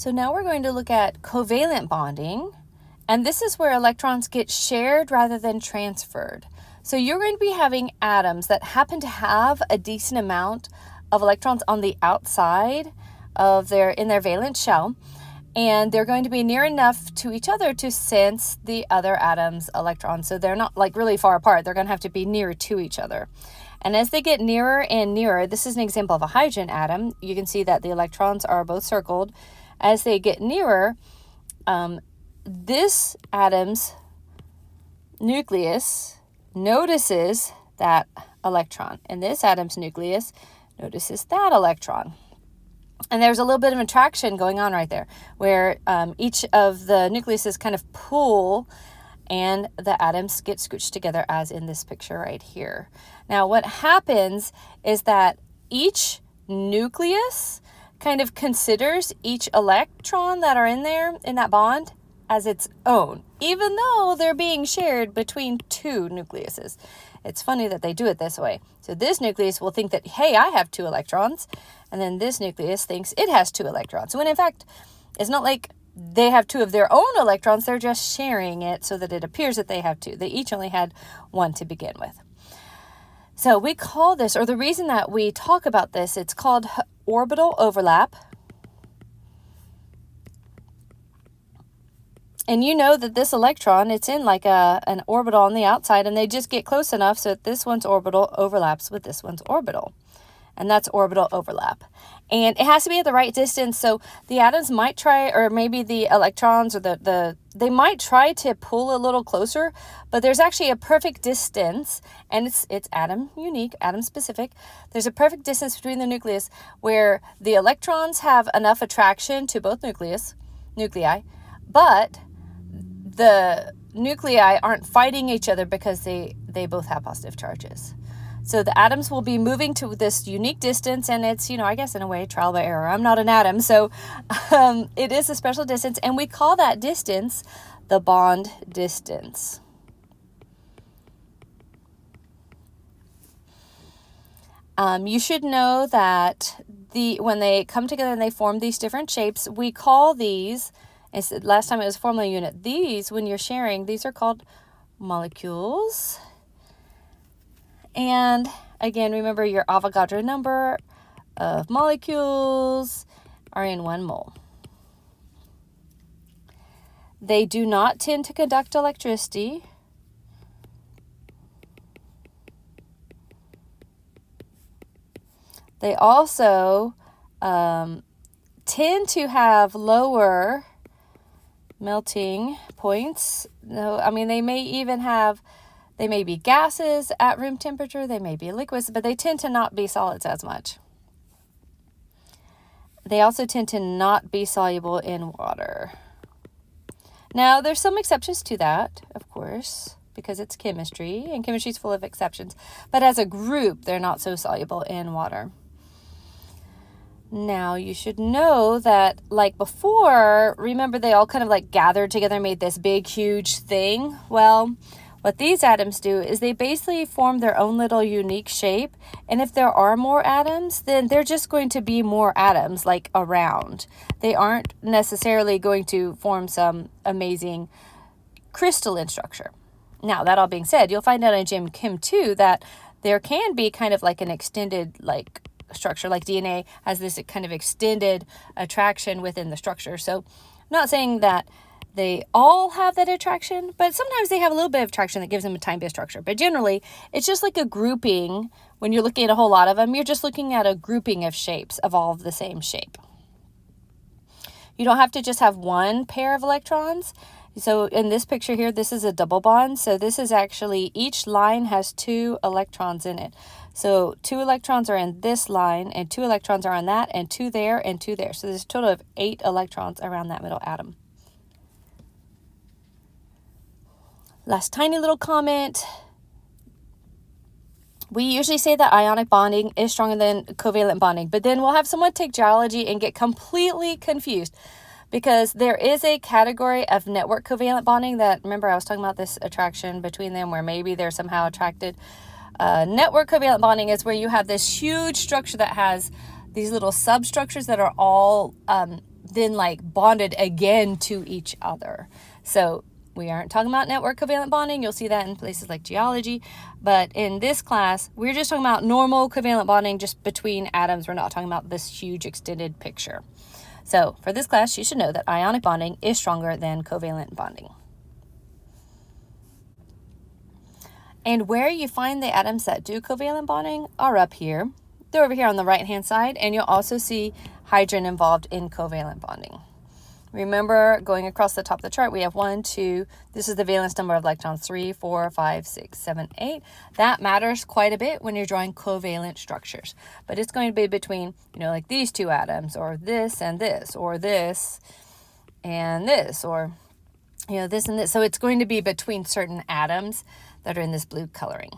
So now we're going to look at covalent bonding, and this is where electrons get shared rather than transferred. So you're going to be having atoms that happen to have a decent amount of electrons on the outside of in their valence shell, and they're going to be near enough to each other to sense the other atom's electrons. So they're not like really far apart. They're going to have to be nearer to each other. And as they get nearer and nearer, this is an example of a hydrogen atom. You can see that the electrons are both circled. As they get nearer, this atom's nucleus notices that electron, and this atom's nucleus notices that electron. And there's a little bit of attraction going on right there, where each of the nucleuses kind of pull and the atoms get scooched together, as in this picture right here. Now, what happens is that each nucleus kind of considers each electron that are in there, in that bond, as its own, even though they're being shared between two nucleuses. It's funny that they do it this way. So this nucleus will think that, hey, I have 2 electrons, and then this nucleus thinks it has 2 electrons. When in fact, it's not like they have 2 of their own electrons, they're just sharing it so that it appears that they have 2. They each only had 1 to begin with. So we call this, or the reason that we talk about this, it's called orbital overlap. And you know that this electron, it's in like an orbital on the outside, and they just get close enough so that this one's orbital overlaps with this one's orbital. And that's orbital overlap. And it has to be at the right distance, so the atoms might try, or maybe the electrons, or they might try to pull a little closer, but there's actually a perfect distance, and it's atom unique, atom specific. There's a perfect distance between the nucleus where the electrons have enough attraction to both nuclei, but the nuclei aren't fighting each other because they both have positive charges. So the atoms will be moving to this unique distance, and it's, I guess in a way, trial by error. I'm not an atom, so it is a special distance, and we call that distance the bond distance. You should know that when they come together and they form these different shapes, we call these, last time it was formula unit, these, when you're sharing, these are called molecules. And again, remember your Avogadro number of molecules are in 1 mole. They do not tend to conduct electricity. They also tend to have lower melting points. No, I mean, they may be gases at room temperature, they may be liquids, but they tend to not be solids as much. They also tend to not be soluble in water. Now, there's some exceptions to that, of course, because it's chemistry, and chemistry is full of exceptions. But as a group, they're not so soluble in water. Now, you should know that, like before, remember they all kind of like gathered together and made this big, huge thing? Well, what these atoms do is they basically form their own little unique shape. And if there are more atoms, then they're just going to be more atoms like around. They aren't necessarily going to form some amazing crystalline structure. Now, that all being said, you'll find out in Gem Chem 2 that there can be kind of like an extended structure, like DNA has this kind of extended attraction within the structure. So I'm not saying that they all have that attraction, but sometimes they have a little bit of attraction that gives them a time-based structure. But generally, it's just like a grouping. When you're looking at a whole lot of them, you're just looking at a grouping of shapes of all of the same shape. You don't have to just have one pair of electrons. So in this picture here, this is a double bond. So this is actually, each line has 2 electrons in it. So 2 electrons are in this line, and 2 electrons are on that, and 2 there, and 2 there. So there's a total of 8 electrons around that middle atom. Last tiny little comment. We usually say that ionic bonding is stronger than covalent bonding, but then we'll have someone take geology and get completely confused because there is a category of network covalent bonding that, remember I was talking about this attraction between them where maybe they're somehow attracted. Network covalent bonding is where you have this huge structure that has these little substructures that are all then like bonded again to each other. So we aren't talking about network covalent bonding. You'll see that in places like geology. But in this class, we're just talking about normal covalent bonding just between atoms. We're not talking about this huge extended picture. So for this class, you should know that ionic bonding is stronger than covalent bonding. And where you find the atoms that do covalent bonding are up here. They're over here on the right-hand side, and you'll also see hydrogen involved in covalent bonding. Remember, going across the top of the chart, we have 1, 2, this is the valence number of electrons, 3, 4, 5, 6, 7, 8. That matters quite a bit when you're drawing covalent structures. But it's going to be between, like these two atoms, or this and this, or this and this, or, this and this. So it's going to be between certain atoms that are in this blue coloring.